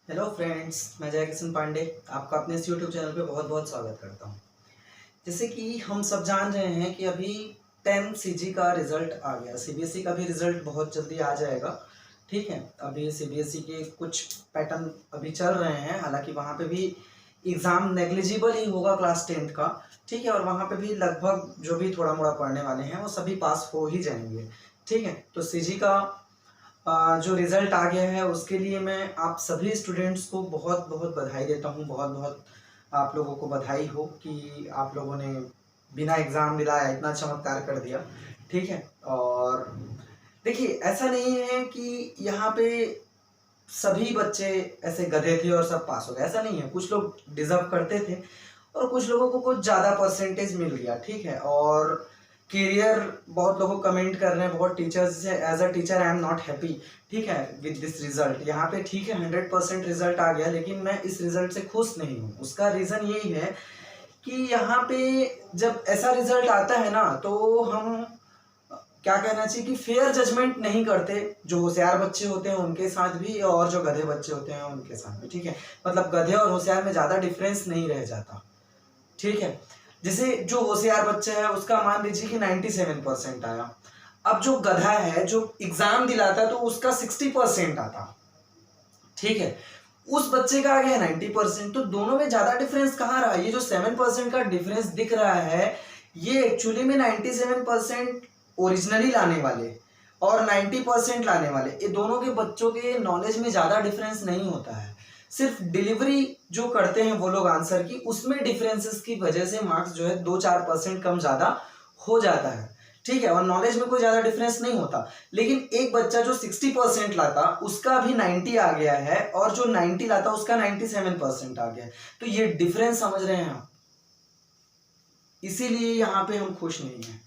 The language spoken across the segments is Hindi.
हेलो फ्रेंड्स, मैं जय किशन पांडे आपका अपने इस यूट्यूब चैनल पे बहुत बहुत स्वागत करता हूँ। जैसे कि हम सब जान रहे हैं कि अभी 10 सीजी का रिज़ल्ट आ गया। सीबीएसई का भी रिज़ल्ट बहुत जल्दी आ जाएगा। ठीक है, अभी सीबीएसई के कुछ पैटर्न अभी चल रहे हैं, हालांकि वहाँ पे भी एग्ज़ाम नेग्लिजिबल ही होगा क्लास 10th का। ठीक है, और वहाँ पे भी लगभग जो भी थोड़ा मोड़ा पढ़ने वाले हैं वो सभी पास हो ही जाएंगे। ठीक है, तो सीजी का जो रिज़ल्ट आ गया है उसके लिए मैं आप सभी स्टूडेंट्स को बहुत बहुत बधाई देता हूँ। बहुत बहुत आप लोगों को बधाई हो कि आप लोगों ने बिना एग्ज़ाम दिलाया इतना चमत्कार कर दिया। ठीक है, और देखिए ऐसा नहीं है कि यहाँ पे सभी बच्चे ऐसे गधे थे और सब पास हो गए, ऐसा नहीं है। कुछ लोग डिजर्व करते थे और कुछ लोगों को कुछ ज़्यादा परसेंटेज मिल गया। ठीक है, और करियर बहुत लोग कमेंट कर रहे हैं, बहुत टीचर्स से as a teacher I am not happy. ठीक है, विद दिस रिजल्ट। यहाँ पे ठीक है 100% रिजल्ट आ गया, लेकिन मैं इस रिजल्ट से खुश नहीं हूँ। उसका रीज़न यही है कि यहाँ पे जब ऐसा रिजल्ट आता है ना, तो हम क्या कहना चाहिए कि फेयर जजमेंट नहीं करते। जो होशियार बच्चे होते हैं उनके साथ भी और जो गधे बच्चे होते हैं उनके साथ भी। ठीक है, मतलब गधे और होशियार में ज़्यादा डिफरेंस नहीं रह जाता। ठीक है, जैसे जो होशियार बच्चा है उसका मान लीजिए कि 97% आया। अब जो गधा है जो एग्जाम दिलाता तो उसका 60% आता। ठीक है, उस बच्चे का आ गया 90%। तो दोनों में ज्यादा डिफरेंस कहाँ रहा? ये जो 7% का डिफरेंस दिख रहा है, ये एक्चुअली में 97% ओरिजिनली लाने वाले और 90% लाने वाले, ये दोनों के बच्चों के नॉलेज में ज्यादा डिफरेंस नहीं होता है। सिर्फ डिलीवरी जो करते हैं वो लोग आंसर की, उसमें डिफरेंसेस की वजह से मार्क्स जो है 2-4% कम ज्यादा हो जाता है। ठीक है, और नॉलेज में कोई ज्यादा डिफरेंस नहीं होता। लेकिन एक बच्चा जो 60% लाता उसका भी 90 आ गया है, और जो 90 लाता उसका 97% आ गया है। तो ये डिफरेंस समझ रहे हैं आप? इसीलिए यहाँ पे हम खुश नहीं हैं।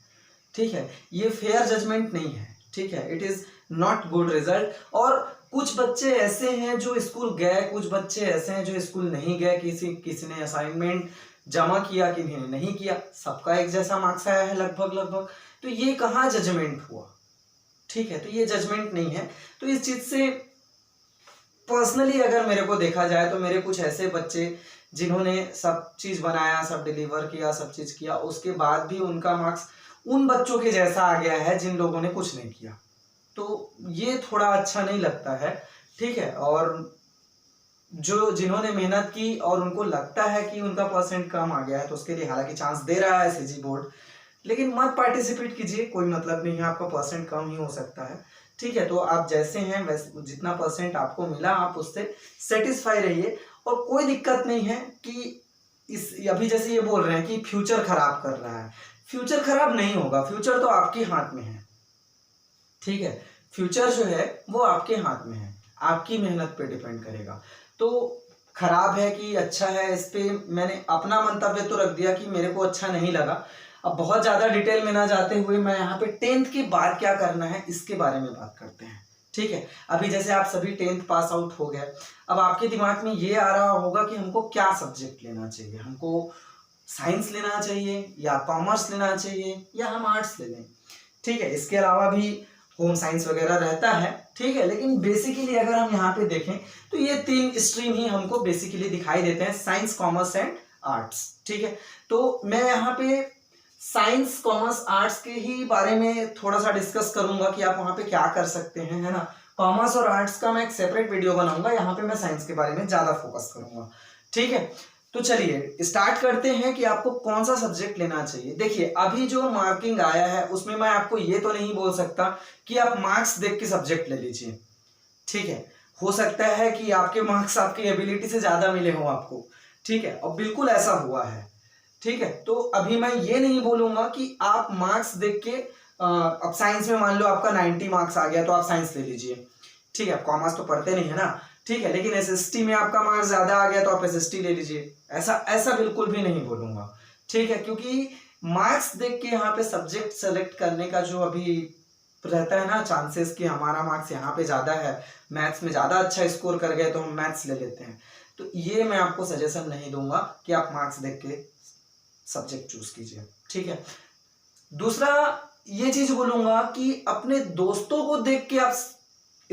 ठीक है, ये फेयर जजमेंट नहीं है। ठीक है, it is not good result. और कुछ बच्चे ऐसे हैं जो स्कूल गए, कुछ बच्चे ऐसे हैं जो स्कूल नहीं गए। किसी किसी ने असाइनमेंट जमा किया, किसी ने नहीं किया, सबका एक जैसा मार्क्स आया है लगभग लगभग। तो ये कहाँ जजमेंट हुआ? ठीक है, तो ये जजमेंट नहीं है। तो इस चीज से पर्सनली अगर मेरे को देखा जाए तो मेरे कुछ ऐसे बच्चे जिन्होंने सब चीज बनाया, सब डिलीवर किया, सब चीज किया, उसके बाद भी उनका मार्क्स उन बच्चों के जैसा आ गया है जिन लोगों ने कुछ नहीं किया। तो ये थोड़ा अच्छा नहीं लगता है। ठीक है, और जो जिन्होंने मेहनत की और उनको लगता है कि उनका परसेंट कम आ गया है, तो उसके लिए हालांकि चांस दे रहा है सीजी बोर्ड, लेकिन मत पार्टिसिपेट कीजिए, कोई मतलब नहीं है, आपका परसेंट कम ही हो सकता है। ठीक है, तो आप जैसे हैं वैसे जितना परसेंट आपको मिला आप उससे सेटिस्फाई रहिए। और कोई दिक्कत नहीं है कि इस अभी जैसे ये बोल रहे हैं कि फ्यूचर खराब कर रहा है, फ्यूचर खराब नहीं होगा। फ्यूचर तो आपके हाथ में है। ठीक है, फ्यूचर जो है वो आपके हाथ में है, आपकी मेहनत पे डिपेंड करेगा। तो खराब है कि अच्छा है, इस पे मैंने अपना मंतव्य तो रख दिया कि मेरे को अच्छा नहीं लगा। अब बहुत ज्यादा डिटेल में ना जाते हुए मैं यहाँ पे 10th के बाद क्या करना है इसके बारे में बात करते हैं। ठीक है, अभी जैसे आप सभी 10th पास आउट हो गए, अब आपके दिमाग में ये आ रहा होगा कि हमको क्या सब्जेक्ट लेना चाहिए। हमको साइंस लेना चाहिए या कॉमर्स लेना चाहिए या हम आर्ट्स ले लें। ठीक है, इसके अलावा भी होम साइंस वगैरह रहता है। ठीक है, लेकिन बेसिकली अगर हम यहाँ पे देखें तो ये 3 स्ट्रीम ही हमको बेसिकली दिखाई देते हैं, साइंस, कॉमर्स एंड आर्ट्स। ठीक है, तो मैं यहाँ पे साइंस, कॉमर्स, आर्ट्स के ही बारे में थोड़ा सा डिस्कस करूंगा कि आप वहाँ पे क्या कर सकते हैं, है ना। कॉमर्स और आर्ट्स का मैं एक सेपरेट वीडियो बनाऊंगा, यहाँ पे मैं साइंस के बारे में ज्यादा फोकस करूंगा। ठीक है, तो चलिए स्टार्ट करते हैं कि आपको कौन सा सब्जेक्ट लेना चाहिए। देखिए अभी जो मार्किंग आया है उसमें मैं आपको ये तो नहीं बोल सकता कि आप मार्क्स देख के सब्जेक्ट ले लीजिए। ठीक है, हो सकता है कि आपके मार्क्स आपकी एबिलिटी से ज्यादा मिले हो आपको। ठीक है, और बिल्कुल ऐसा हुआ है। ठीक है, तो अभी मैं ये नहीं बोलूंगा कि आप मार्क्स देख के अब साइंस में मान लो आपका 90 मार्क्स आ गया तो आप साइंस ले लीजिए। ठीक है, आप कॉमर्स तो पढ़ते नहीं है ना। ठीक है, लेकिन एसएसटी में आपका मार्क्स ज्यादा आ गया तो आप एसएसटी ले लीजिए, ऐसा ऐसा बिल्कुल भी नहीं बोलूंगा। ठीक है, क्योंकि मार्क्स देख के यहाँ पे सब्जेक्ट सेलेक्ट करने का जो अभी रहता है ना चांसेस कि हमारा मार्क्स यहाँ पे ज्यादा है, मैथ्स में ज्यादा अच्छा स्कोर कर गए तो हम मैथ्स ले लेते हैं, तो ये मैं आपको सजेशन नहीं दूंगा कि आप मार्क्स देख के सब्जेक्ट चूज कीजिए। ठीक है, दूसरा ये चीज बोलूंगा कि अपने दोस्तों को देख के आप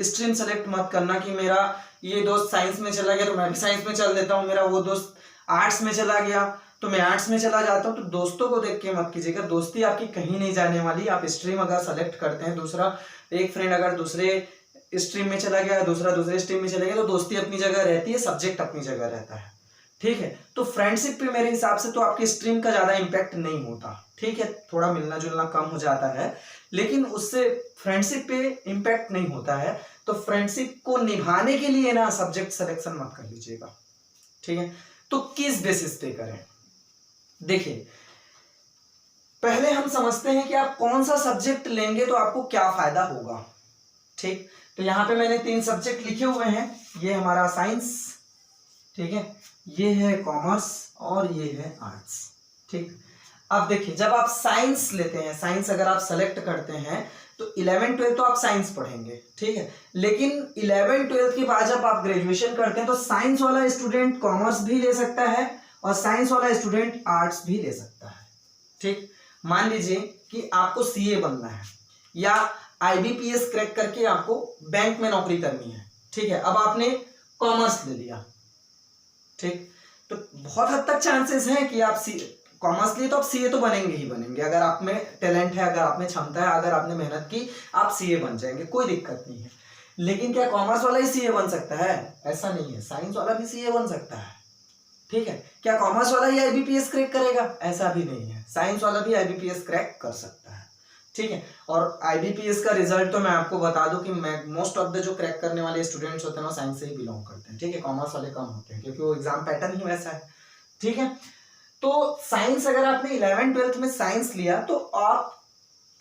स्ट्रीम सेलेक्ट मत करना कि मेरा ये दोस्त साइंस में चला गया तो मैं भी साइंस में चल देता हूँ, मेरा वो दोस्त आर्ट्स में चला गया तो मैं आर्ट्स में चला जाता हूँ। तो दोस्तों को देख के मत कीजिएगा, दोस्ती आपकी कहीं नहीं जाने वाली। आप स्ट्रीम अगर सेलेक्ट करते हैं, दूसरा एक फ्रेंड अगर दूसरे स्ट्रीम में चला गया, दूसरा दूसरे स्ट्रीम में चला गया, तो दोस्ती अपनी जगह रहती है, सब्जेक्ट अपनी जगह रहता है, ठीक है। तो फ्रेंडशिप पे मेरे हिसाब से तो आपकी स्ट्रीम का ज्यादा इम्पैक्ट नहीं होता, ठीक है, थोड़ा मिलना जुलना कम हो जाता है, लेकिन उससे फ्रेंडशिप पे इम्पैक्ट नहीं होता है। तो फ्रेंडशिप को निभाने के लिए ना सब्जेक्ट सिलेक्शन मत कर लीजिएगा, ठीक है। तो किस बेसिस पे करें, देखिए पहले हम समझते हैं कि आप कौन सा सब्जेक्ट लेंगे तो आपको क्या फायदा होगा, ठीक। तो यहाँ पे मैंने 3 सब्जेक्ट लिखे हुए हैं, ये हमारा साइंस, ठीक है, ये है कॉमर्स और ये है आर्ट्स, ठीक। अब देखिए जब आप साइंस लेते हैं, साइंस अगर आप सेलेक्ट करते हैं तो 11th-12th तो आप साइंस पढ़ेंगे, ठीक है, लेकिन 11th-12th के बाद जब आप ग्रेजुएशन करते हैं तो साइंस वाला स्टूडेंट कॉमर्स भी ले सकता है और साइंस वाला स्टूडेंट आर्ट्स भी ले सकता है, ठीक। मान लीजिए कि आपको सीए बनना है या आईबीपीएस क्रैक करके आपको बैंक में नौकरी करनी है, ठीक है। अब आपने कॉमर्स ले लिया, ठीक, तो बहुत हद तक चांसेस हैं कि आप कॉमर्स लिए तो आप सीए तो बनेंगे ही बनेंगे। अगर आप में टैलेंट है, अगर आप में क्षमता है, अगर आपने मेहनत की, आप सीए बन जाएंगे, कोई दिक्कत नहीं है। लेकिन क्या कॉमर्स वाला ही सीए बन सकता है? ऐसा नहीं है, साइंस वाला भी सीए बन सकता है, ठीक है। क्या कॉमर्स वाला ही आईबीपीएस क्रैक करेगा? ऐसा भी नहीं है, साइंस वाला भी आईबीपीएस क्रैक कर सकता है, ठीक है। और आईबीपीएस का रिजल्ट तो मैं आपको बता दूं कि मोस्ट ऑफ द जो क्रैक करने वाले स्टूडेंट्स होते हैं वो साइंस से ही बिलोंग करते हैं, ठीक है। कॉमर्स वाले कम होते हैं क्योंकि वो एग्जाम पैटर्न ही वैसा है, ठीक है। तो साइंस अगर आपने 11th-12th में साइंस लिया तो आप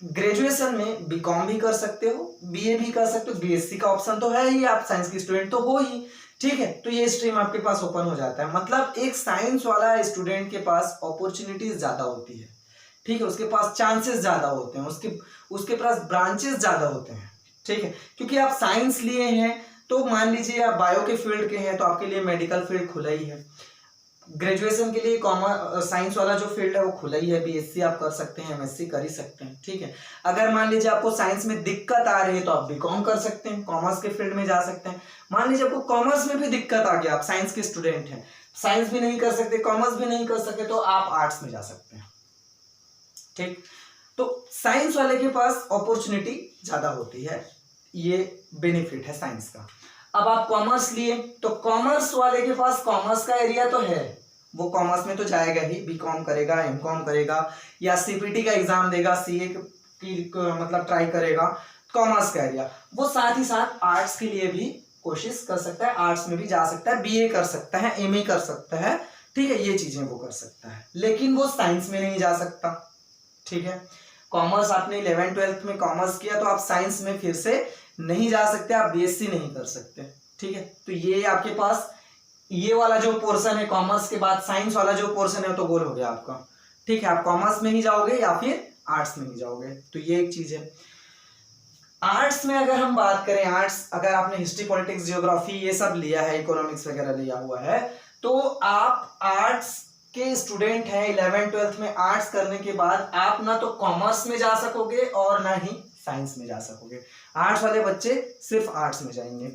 ग्रेजुएशन में बीकॉम भी कर सकते हो, बीए भी कर सकते हो, बीएससी का ऑप्शन तो है ही, आप साइंस की स्टूडेंट तो हो ही, ठीक है। तो ये स्ट्रीम आपके पास ओपन हो जाता है, मतलब एक साइंस वाला स्टूडेंट के पास अपॉर्चुनिटीज ज्यादा होती है, ठीक है, उसके पास चांसेस ज्यादा होते हैं, उसके पास ब्रांचेस ज्यादा होते हैं, ठीक है। क्योंकि आप साइंस लिए हैं तो मान लीजिए आप बायो के फील्ड के हैं तो आपके लिए मेडिकल फील्ड खुला ही है। ग्रेजुएशन के लिए कॉमर्स साइंस वाला जो फील्ड है वो खुला ही है, बीएससी आप कर सकते हैं, एमएससी कर ही सकते हैं, ठीक है। अगर मान लीजिए आपको साइंस में दिक्कत आ रही है तो आप बीकॉम कर सकते हैं, कॉमर्स के फील्ड में जा सकते हैं। मान लीजिए आपको कॉमर्स में भी दिक्कत आ गया, आप साइंस के स्टूडेंट हैं, साइंस भी नहीं कर सकते, कॉमर्स भी नहीं कर सकते, तो आप आर्ट्स में जा सकते हैं, ठीक। तो साइंस वाले के पास अपॉर्चुनिटी ज्यादा होती है, ये बेनिफिट है साइंस का। अब आप कॉमर्स लिए तो कॉमर्स वाले के पास कॉमर्स का एरिया तो है, वो कॉमर्स में तो जाएगा ही, बीकॉम करेगा, एमकॉम करेगा या सीपीटी का एग्जाम देगा, सीए की मतलब ट्राई करेगा, कॉमर्स का एरिया। वो साथ ही साथ आर्ट्स के लिए भी कोशिश कर सकता है, आर्ट्स में भी जा सकता है, बीए कर सकता है, एमए कर सकता है, ठीक है, ये चीजें वो कर सकता है, लेकिन वो साइंस में नहीं जा सकता, ठीक है। कॉमर्स आपने 11th-12th में कॉमर्स किया तो आप साइंस में फिर से नहीं जा सकते, आप बीएससी नहीं कर सकते, ठीक है। तो ये आपके पास ये वाला जो पोर्शन है कॉमर्स के बाद साइंस वाला जो पोर्शन है तो गोल हो गया आपका, ठीक है। आप कॉमर्स में ही जाओगे या फिर आर्ट्स में ही जाओगे, तो ये एक चीज है। आर्ट्स में अगर हम बात करें, आर्ट्स अगर आपने हिस्ट्री, पॉलिटिक्स, जियोग्राफी ये सब लिया है, इकोनॉमिक्स वगैरह लिया हुआ है, तो आप आर्ट्स के स्टूडेंट हैं, 11th-12th में आर्ट्स करने के बाद आप ना तो कॉमर्स में जा सकोगे और ना ही साइंस में जा सकोगे। आर्ट्स वाले बच्चे सिर्फ आर्ट्स में जाएंगे।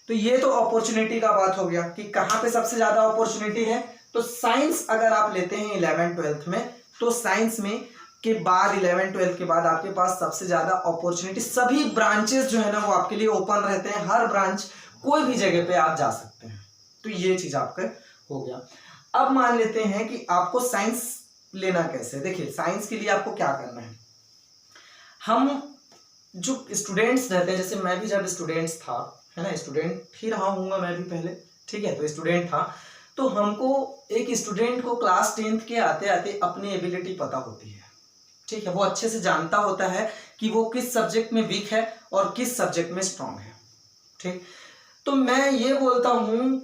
तो ये तो अपॉर्चुनिटी का बात हो गया कि कहाँ पे सबसे ज्यादा अपॉर्चुनिटी है। तो साइंस अगर आप लेते हैं 11th-12th में, तो साइंस में के बाद 11th-12th के बाद आपके पास सबसे ज्यादा अपॉर्चुनिटी, सभी ब्रांचेस जो है ना वो आपके लिए ओपन रहते हैं, हर ब्रांच कोई भी जगह पे आप जा सकते हैं। तो ये चीज आपका हो गया। अब मान लेते हैं कि आपको साइंस लेना कैसे। देखिए साइंस के लिए आपको क्या करना है, हम जो स्टूडेंट्स रहते हैं, जैसे मैं भी जब स्टूडेंट्स था, है ना, स्टूडेंट ही रहा हूँगा मैं भी पहले, ठीक है, तो स्टूडेंट था, तो हमको एक स्टूडेंट को क्लास 10th के आते आते अपनी एबिलिटी पता होती है, ठीक है, वो अच्छे से जानता होता है कि वो किस सब्जेक्ट में वीक है और किस सब्जेक्ट में स्ट्रांग है, ठीक। तो मैं ये बोलता हूँ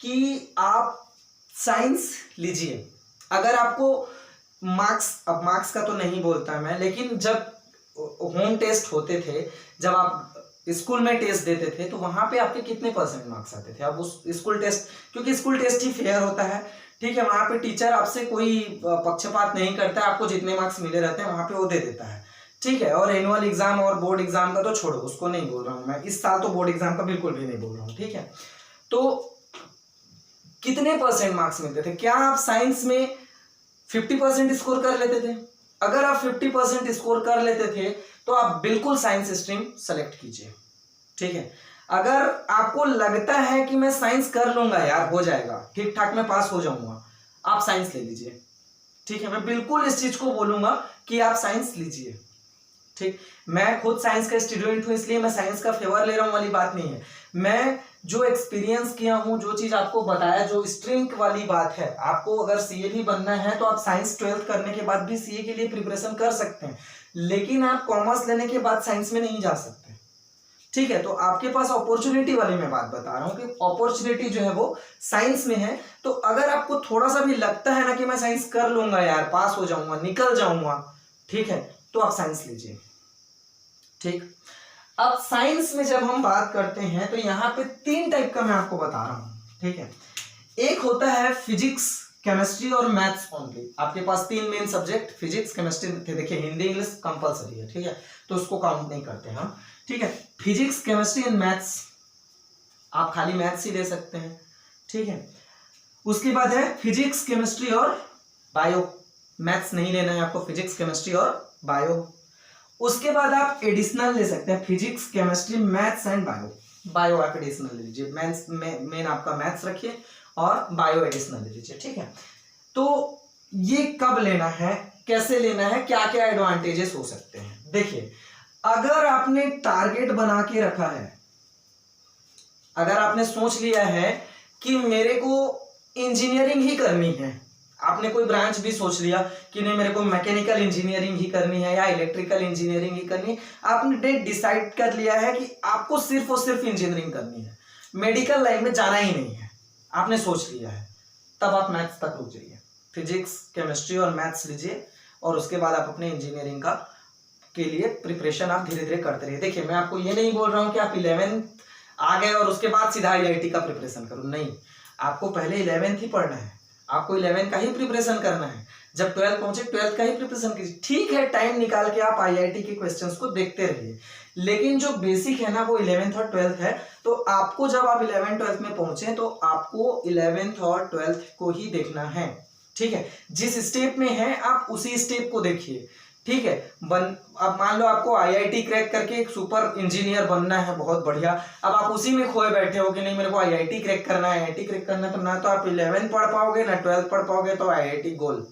कि आप साइंस लीजिए। अगर आपको मार्क्स, अब मार्क्स का तो नहीं बोलता मैं, लेकिन जब होम टेस्ट होते थे, जब आप स्कूल में टेस्ट देते थे, तो वहां पे आपके कितने % मार्क्स आते थे? अब उस स्कूल टेस्ट, क्योंकि स्कूल टेस्ट ही फेयर होता है, ठीक है, वहां पे टीचर आपसे कोई पक्षपात नहीं करता है, आपको जितने मार्क्स मिले रहते हैं वहां पे वो दे देता है, ठीक है। और एनुअल एग्जाम और बोर्ड एग्जाम का तो छोड़ो, उसको नहीं बोल रहा हूं मैं, इस साल तो बोर्ड एग्जाम का बिल्कुल भी नहीं बोल रहा हूं, ठीक है। तो कितने परसेंट मार्क्स मिलते थे? क्या आप साइंस में 50% स्कोर कर लेते थे? अगर आप 50% स्कोर कर लेते थे तो आप बिल्कुल साइंस स्ट्रीम सेलेक्ट कीजिए, ठीक है। अगर आपको लगता है कि मैं साइंस कर लूंगा यार, हो जाएगा ठीक ठाक, मैं पास हो जाऊंगा, आप साइंस ले लीजिए, ठीक है। मैं बिल्कुल इस चीज को बोलूंगा कि आप साइंस लीजिए, ठीक। मैं खुद साइंस का स्टूडेंट हूं, इसलिए मैं साइंस का फेवर ले रहा हूं वाली बात नहीं है। मैं जो एक्सपीरियंस किया हूं, जो चीज आपको बताया, जो स्ट्रीम वाली बात है, आपको अगर सीए भी बनना है तो आप साइंस 12th करने के बाद भी सीए के लिए प्रिपरेशन कर सकते हैं, लेकिन आप कॉमर्स लेने के बाद साइंस में नहीं जा सकते, ठीक है। तो आपके पास अपॉर्चुनिटी वाली मैं बात बता रहा हूं कि अपॉर्चुनिटी जो है वो साइंस में है। तो अगर आपको थोड़ा सा भी लगता है ना कि मैं साइंस कर लूंगा यार, पास हो जाऊंगा, निकल जाऊंगा, ठीक है, तो आप साइंस लीजिए, ठीक। अब साइंस में जब हम बात करते हैं तो यहाँ पे 3 टाइप का मैं आपको बता रहा हूं, ठीक है। एक होता है फिजिक्स, केमिस्ट्री और मैथ्स ओनली। आपके पास 3 मेन सब्जेक्ट फिजिक्स, केमिस्ट्री थे, देखिए हिंदी इंग्लिश कंपलसरी है, ठीक है, तो उसको काउंट नहीं करते हम, ठीक है। फिजिक्स, केमिस्ट्री एंड मैथ्स, आप खाली मैथ्स ही ले सकते हैं, ठीक है। उसके बाद है फिजिक्स, केमिस्ट्री और बायो, मैथ्स नहीं लेना है आपको, फिजिक्स, केमिस्ट्री और बायो। उसके बाद आप एडिशनल ले सकते हैं, physics, chemistry, maths and bio. Bio आप एडिशनल ले लीजिए, मेन आपका मैथ्स रखिए और बायो एडिशनल ले लीजिए, ठीक है। तो ये कब लेना है, कैसे लेना है, क्या क्या एडवांटेजेस हो सकते हैं? देखिए, अगर आपने टारगेट बना के रखा है, अगर आपने सोच लिया है कि मेरे को इंजीनियरिंग ही करनी है, आपने कोई ब्रांच भी सोच लिया कि नहीं मेरे को मैकेनिकल इंजीनियरिंग ही करनी है या इलेक्ट्रिकल इंजीनियरिंग ही करनी है, आपने डिसाइड कर लिया है कि आपको सिर्फ और सिर्फ इंजीनियरिंग करनी है, मेडिकल लाइन में जाना ही नहीं है, आपने सोच लिया है, तब आप मैथ्स तक रुक जाइए, फिजिक्स, केमिस्ट्री और मैथ्स लीजिए और उसके बाद आप अपने इंजीनियरिंग का के लिए प्रिपरेशन आप धीरे धीरे करते रहिए। देखिए, मैं आपको ये नहीं बोल रहा हूँ कि आप 11th आ गए और उसके बाद सीधा IIT का प्रिपरेशन करो, नहीं, आपको पहले 11th ही पढ़ना है, आपको 11th का ही प्रिपरेशन करना है। जब 12th पहुंचे 12th का ही प्रिपरेशन कीजिए, ठीक है, टाइम निकाल के आप IIT के क्वेश्चंस को देखते रहिए, लेकिन जो बेसिक है ना वो 11th और 12th है। तो आपको जब आप 11th 12th में पहुंचे तो आपको 11th और 12th को ही देखना है, ठीक है। जिस स्टेप में है आप उसी स्टेप को देखिए, ठीक है। अब मान लो आपको IIT क्रैक करके एक सुपर इंजीनियर बनना है, बहुत बढ़िया, अब आप उसी में खोए बैठे हो कि नहीं मेरे को IIT क्रैक करना है, IIT क्रैक करना है, तो ना तो आप 11th पढ़ पाओगे ना 12th पढ़ पाओगे, तो IIT गोल,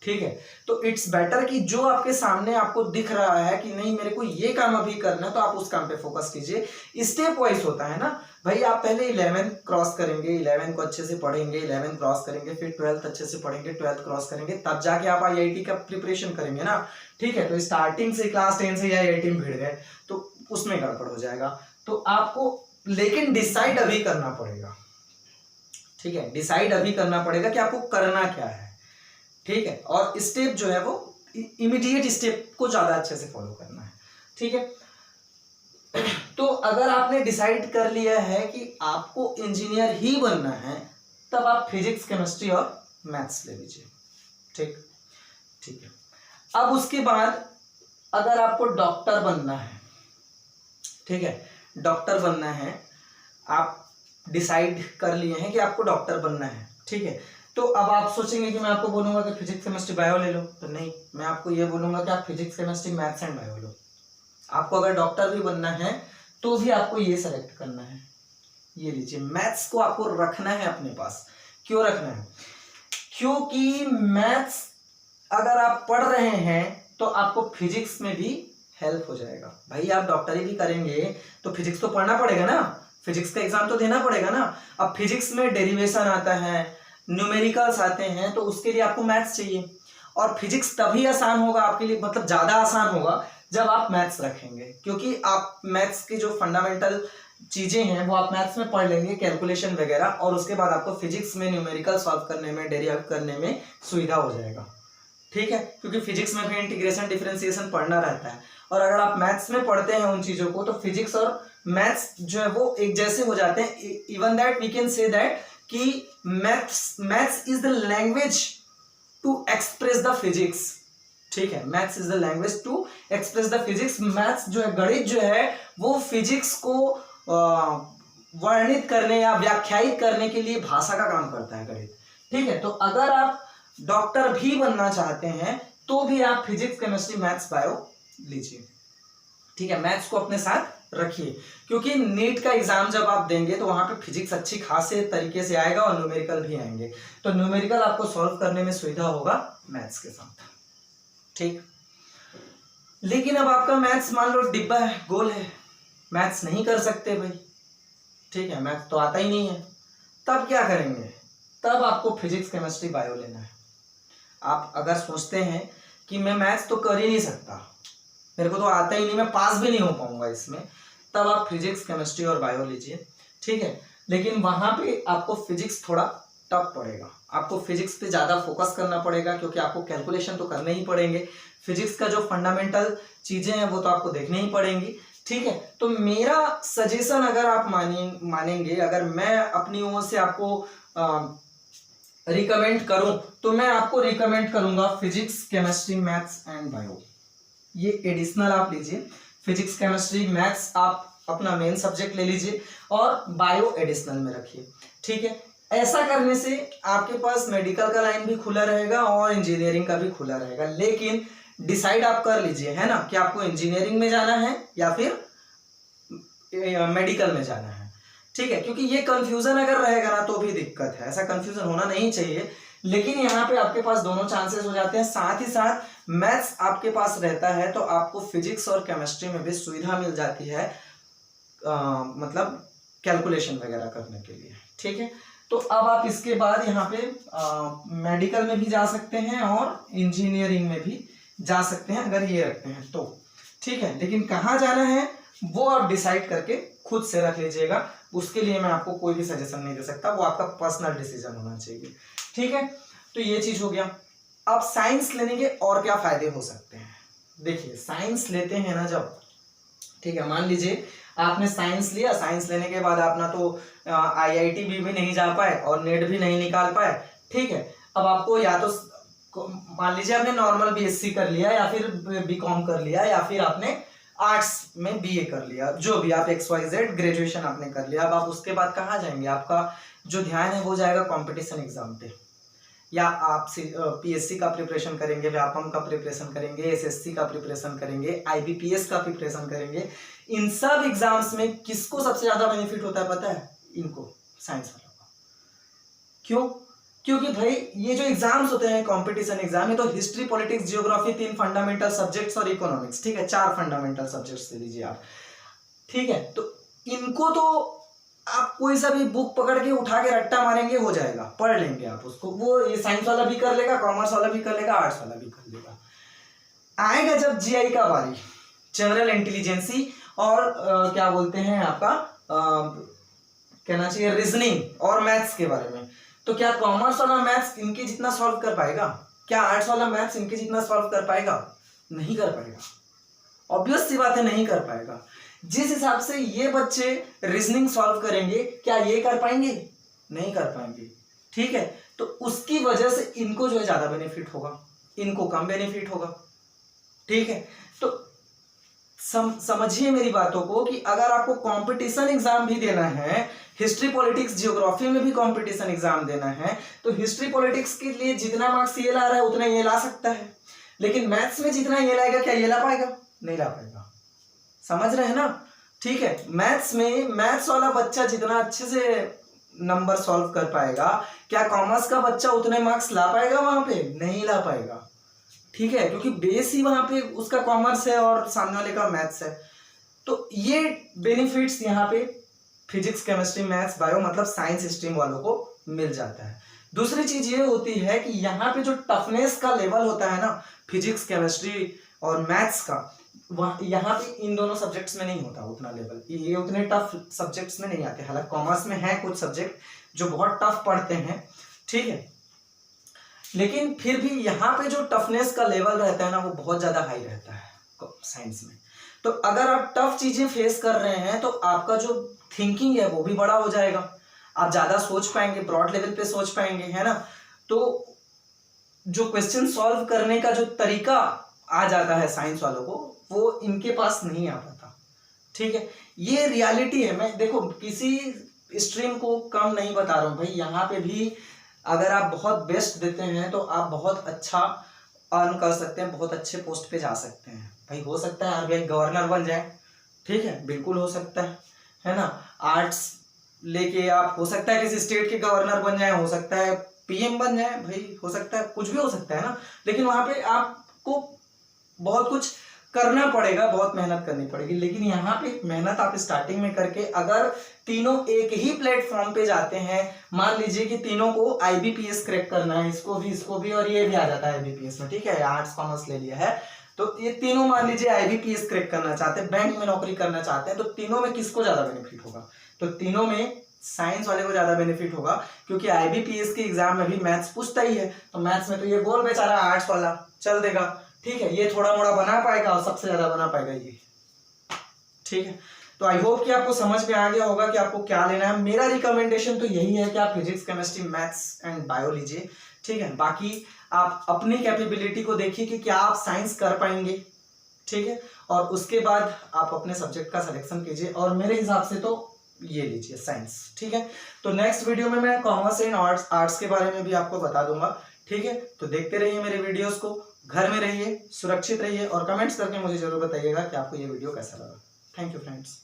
ठीक है। तो इट्स बेटर कि जो आपके सामने आपको दिख रहा है कि नहीं मेरे को ये काम अभी करना है, तो आप उस काम पे फोकस कीजिए। स्टेप वाइज होता है ना भाई, आप पहले 11th क्रॉस करेंगे, 11th को अच्छे से पढ़ेंगे, 11th क्रॉस करेंगे, फिर 12th अच्छे से पढ़ेंगे, 12th क्रॉस करेंगे, तब जाके आप IIT का प्रिपरेशन करेंगे ना, ठीक है। तो स्टार्टिंग से क्लास 10 से IIT में भिड़ गए तो उसमें गड़बड़ हो जाएगा। तो आपको लेकिन डिसाइड अभी करना पड़ेगा, ठीक है, डिसाइड अभी करना पड़ेगा कि आपको करना क्या है, ठीक है। और स्टेप जो है वो इमीडिएट स्टेप को ज्यादा अच्छे से फॉलो करना है, ठीक है। तो अगर आपने डिसाइड कर लिया है कि आपको इंजीनियर ही बनना है, तब आप फिजिक्स, केमिस्ट्री और मैथ्स ले लीजिए, ठीक, ठीक है। अब उसके बाद अगर आपको डॉक्टर बनना है, ठीक है, डॉक्टर बनना है, आप डिसाइड कर लिए हैं कि आपको डॉक्टर बनना है, ठीक है। तो अब आप सोचेंगे कि मैं आपको बोलूंगा कि फिजिक्स, केमिस्ट्री, बायो ले लो, तो नहीं, मैं आपको ये बोलूंगा कि आप physics, chemistry, maths and bio लो। आपको अगर डॉक्टर भी बनना है तो भी आपको ये सेलेक्ट करना है, ये लीजिए। मैथ्स को आपको रखना है अपने पास। क्यों रखना है? क्योंकि मैथ्स अगर आप पढ़ रहे हैं तो आपको फिजिक्स में भी हेल्प हो जाएगा। भाई आप डॉक्टरी भी करेंगे तो फिजिक्स तो पढ़ना पड़ेगा ना, फिजिक्स का एग्जाम तो देना पड़ेगा ना। अब फिजिक्स में डेरिवेशन आता है, न्यूमेरिकल्स आते हैं, तो उसके लिए आपको मैथ्स चाहिए। और फिजिक्स तभी आसान होगा आपके लिए, मतलब ज्यादा आसान होगा जब आप मैथ्स रखेंगे, क्योंकि आप मैथ्स की जो फंडामेंटल चीजें हैं वो आप मैथ्स में पढ़ लेंगे, कैलकुलेशन वगैरह, और उसके बाद आपको फिजिक्स में न्यूमेरिकल सॉल्व करने में, डेरिवेट करने में सुविधा हो जाएगा, ठीक है। क्योंकि फिजिक्स में भी इंटीग्रेशन, डिफरेंशिएशन पढ़ना रहता है, और अगर आप मैथ्स में पढ़ते हैं उन चीजों को, तो फिजिक्स और मैथ्स जो है वो एक जैसे हो जाते हैं। Even that we can say that कि maths is the language to express the physics, ठीक है, maths is the language to express the physics. Maths जो है, गणित जो है, वो फिजिक्स को वर्णित करने या व्याख्यायित करने के लिए भाषा का काम करता है गणित। ठीक है, तो अगर आप डॉक्टर भी बनना चाहते हैं तो भी आप फिजिक्स, केमिस्ट्री, मैथ्स, बायो लीजिए। ठीक है, मैथ्स को अपने साथ रखिए, क्योंकि नीट का एग्जाम जब आप देंगे तो वहां पे फिजिक्स अच्छी खासे तरीके से आएगा और न्यूमेरिकल भी आएंगे, तो न्यूमेरिकल आपको सॉल्व करने में सुविधा होगा मैथ्स के साथ। ठीक, लेकिन अब आपका मैथ्स मान लो डिब्बा है, गोल है, मैथ्स नहीं कर सकते भाई। ठीक है, मैथ्स तो आता ही नहीं है, तब क्या करेंगे? तब आपको फिजिक्स, केमिस्ट्री, बायो लेना है। आप अगर सोचते हैं कि मैं मैथ्स तो कर ही नहीं सकता, मेरे को तो आता ही नहीं, मैं पास भी नहीं हो पाऊंगा इसमें, तब आप फिजिक्स, केमिस्ट्री और बायो लीजिए। ठीक है, लेकिन वहां पे आपको फिजिक्स थोड़ा टफ पड़ेगा, आपको फिजिक्स पे ज़्यादा फोकस करना पड़ेगा, क्योंकि आपको कैलकुलेशन तो करने ही पड़ेंगे। फिजिक्स का जो फंडामेंटल चीज़ें हैं वो तो आपको देखनी ही पड़ेंगी। ठीक है, तो मेरा सजेशन अगर आप मानेंगे, अगर मैं अपनी ओर से आपको रिकमेंड करूं, तो मैं आपको रिकमेंड करूंगा physics, chemistry, maths and bio. ये एडिशनल आप लीजिए, फिजिक्स, केमिस्ट्री, मैथ्स आप अपना मेन सब्जेक्ट ले लीजिए और बायो एडिशनल में रखिए। ठीक है, ऐसा करने से आपके पास मेडिकल का लाइन भी खुला रहेगा और इंजीनियरिंग का भी खुला रहेगा। लेकिन डिसाइड आप कर लीजिए, है ना, कि आपको इंजीनियरिंग में जाना है या फिर मेडिकल में जाना है। ठीक है, क्योंकि ये कंफ्यूजन अगर रहेगा ना तो भी दिक्कत है, ऐसा कंफ्यूजन होना नहीं चाहिए। लेकिन यहाँ पे आपके पास दोनों चांसेस हो जाते हैं, साथ ही साथ मैथ्स आपके पास रहता है तो आपको फिजिक्स और केमिस्ट्री में भी सुविधा मिल जाती है, मतलब कैलकुलेशन वगैरह करने के लिए। ठीक है, तो अब आप इसके बाद यहाँ पे मेडिकल में भी जा सकते हैं और इंजीनियरिंग में भी जा सकते हैं अगर ये रखते हैं तो। ठीक है, लेकिन कहाँ जाना है वो आप डिसाइड करके खुद से रख लीजिएगा, उसके लिए मैं आपको कोई भी सजेशन नहीं दे सकता, वो आपका पर्सनल डिसीजन होना चाहिए। ठीक है, तो ये चीज हो गया। अब साइंस लेने के और क्या फायदे हो सकते हैं? देखिए, साइंस लेते हैं ना जब, ठीक है, मान लीजिए आपने साइंस लिया, साइंस लेने के बाद आप ना तो IIT भी नहीं जा पाए और नेट भी नहीं निकाल पाए। ठीक है, अब आपको या तो मान लीजिए आपने नॉर्मल BSc कर लिया या फिर BCom कर लिया या फिर आपने आर्ट्स में BA कर लिया, जो भी आप XYZ ग्रेजुएशन आपने कर लिया। अब आप उसके बाद कहाँ जाएंगे? आपका जो ध्यान है वो जाएगा कंपटीशन एग्जाम पे, या आप PSC का प्रिपरेशन करेंगे, व्यापम का प्रिपरेशन करेंगे, SSC का प्रिपरेशन करेंगे, IBPS का प्रिपरेशन करेंगे। इन सब एग्जाम्स में किसको सबसे ज्यादा बेनिफिट होता है पता है? इनको, साइंस वालों को। क्यों? क्योंकि भाई ये जो एग्जाम्स होते हैं कंपटीशन एग्जाम, ये तो history, politics, geography 3 fundamental subjects और इकोनॉमिक्स, ठीक है, 4 फंडामेंटल सब्जेक्ट्स ले लीजिए आप। ठीक है, तो इनको तो आप कोई सा भी बुक पकड़ के उठा के रट्टा मारेंगे, हो जाएगा, पढ़ लेंगे आप उसको। वो ये साइंस वाला भी कर लेगा, कॉमर्स वाला भी कर लेगा, आर्ट्स वाला भी कर लेगा। आएगा जब GI का बारी, जनरल इंटेलिजेंसी और क्या बोलते हैं आपका कहना चाहिए रीजनिंग और मैथ्स के बारे में, तो क्या कॉमर्स वाला मैथ्स इनके जितना सॉल्व कर पाएगा? क्या आर्ट्स वाला मैथ्स इनके जितना सॉल्व कर पाएगा? नहीं कर पाएगा, ऑब्वियस सी बात है, नहीं कर पाएगा। जिस हिसाब से ये बच्चे रीजनिंग सॉल्व करेंगे, क्या ये कर पाएंगे? नहीं कर पाएंगे। ठीक है, तो उसकी वजह से इनको जो है ज्यादा बेनिफिट होगा, इनको कम बेनिफिट होगा। ठीक है, तो समझिए मेरी बातों को कि अगर आपको कंपटीशन एग्जाम भी देना है, हिस्ट्री, पॉलिटिक्स, जियोग्राफी में भी कंपटीशन एग्जाम देना है, तो हिस्ट्री, पॉलिटिक्स के लिए जितना मार्क्स ये ला रहा है उतना ये ला सकता है, लेकिन मैथ्स में जितना ये लाएगा क्या ये ला पाएगा? नहीं ला पाएगा। समझ रहे हैं ना? ठीक है, मैथ्स में मैथ्स वाला बच्चा जितना अच्छे से नंबर सॉल्व कर पाएगा, क्या कॉमर्स का बच्चा उतने मार्क्स ला पाएगा? वहां पे नहीं ला पाएगा। ठीक है, क्योंकि बेस ही वहां पे उसका कॉमर्स है और सामने वाले का मैथ्स है। तो ये बेनिफिट्स यहाँ पे फिजिक्स, केमिस्ट्री, मैथ्स, बायो मतलब साइंस स्ट्रीम वालों को मिल जाता है। दूसरी चीज ये होती है कि यहाँ पे जो टफनेस का लेवल होता है ना, फिजिक्स, केमिस्ट्री और मैथ्स का, यहाँ पे इन दोनों सब्जेक्ट्स में नहीं होता उतना लेवल, ये उतने टफ सब्जेक्ट्स में नहीं आते। हालांकि कॉमर्स में है कुछ सब्जेक्ट जो बहुत टफ पढ़ते हैं, ठीक है, लेकिन फिर भी यहाँ पे जो टफनेस का लेवल रहता है ना वो बहुत ज्यादा हाई रहता है साइंस में। तो अगर आप टफ चीजें फेस कर रहे हैं तो आपका जो थिंकिंग है वो भी बड़ा हो जाएगा, आप ज्यादा सोच पाएंगे, ब्रॉड लेवल पे सोच पाएंगे, है ना। तो जो क्वेश्चन सॉल्व करने का जो तरीका आ जाता है साइंस वालों को, वो इनके पास नहीं आ पाता। ठीक है, ये रियलिटी है। मैं देखो किसी स्ट्रीम को कम नहीं बता रहा हूँ भाई, यहाँ पे भी अगर आप बहुत बेस्ट देते हैं तो आप बहुत अच्छा अर्न कर सकते हैं, बहुत अच्छे पोस्ट पे जा सकते हैं भाई। हो सकता है आरबीआई गवर्नर बन जाए, ठीक है, बिल्कुल हो सकता है ना। आर्ट्स लेके आप, हो सकता है किसी स्टेट के गवर्नर बन जाए, हो सकता है पीएम बन जाए भाई, हो सकता है कुछ भी हो सकता है ना। लेकिन वहां पे आपको बहुत कुछ करना पड़ेगा, बहुत मेहनत करनी पड़ेगी। लेकिन यहाँ पे मेहनत आप स्टार्टिंग में करके अगर तीनों एक ही प्लेटफॉर्म पे जाते हैं, मान लीजिए कि तीनों को आईबीपीएस क्रैक करना है, इसको भी और ये भी आ जाता है आईबीपीएस में, ठीक है, आर्ट्स कॉमर्स ले लिया है तो ये तीनों मान लीजिए आईबीपीएस क्रैक करना चाहते हैं, बैंक में नौकरी करना चाहते हैं, तो तीनों में किसको ज्यादा बेनिफिट होगा? तो तीनों में साइंस वाले को ज्यादा बेनिफिट होगा, क्योंकि आईबीपीएस के एग्जाम में भी मैथ्स पूछता ही है, तो मैथ्स में तो ये गोल बेचारा आर्ट्स वाला चल देगा, ठीक है, ये थोड़ा मोड़ा बना पाएगा और सबसे ज्यादा बना पाएगा ये। ठीक है, तो आई होप कि आपको समझ में आ गया होगा कि आपको क्या लेना है। मेरा रिकमेंडेशन तो यही है कि आप physics, chemistry, maths and bio लीजिए, ठीक है। बाकी आप अपनी कैपेबिलिटी को देखिए कि क्या आप साइंस कर पाएंगे, ठीक है, और उसके बाद आप अपने सब्जेक्ट का सिलेक्शन कीजिए, और मेरे हिसाब से तो ये लीजिए साइंस, ठीक है। तो नेक्स्ट वीडियो में मैं कॉमर्स एंड आर्ट्स के बारे में भी आपको बता दूंगा, ठीक है। तो देखते रहिए मेरे वीडियोस को, घर में रहिए, सुरक्षित रहिए, और कमेंट्स करके मुझे जरूर बताइएगा कि आपको ये वीडियो कैसा लगा। Thank you friends.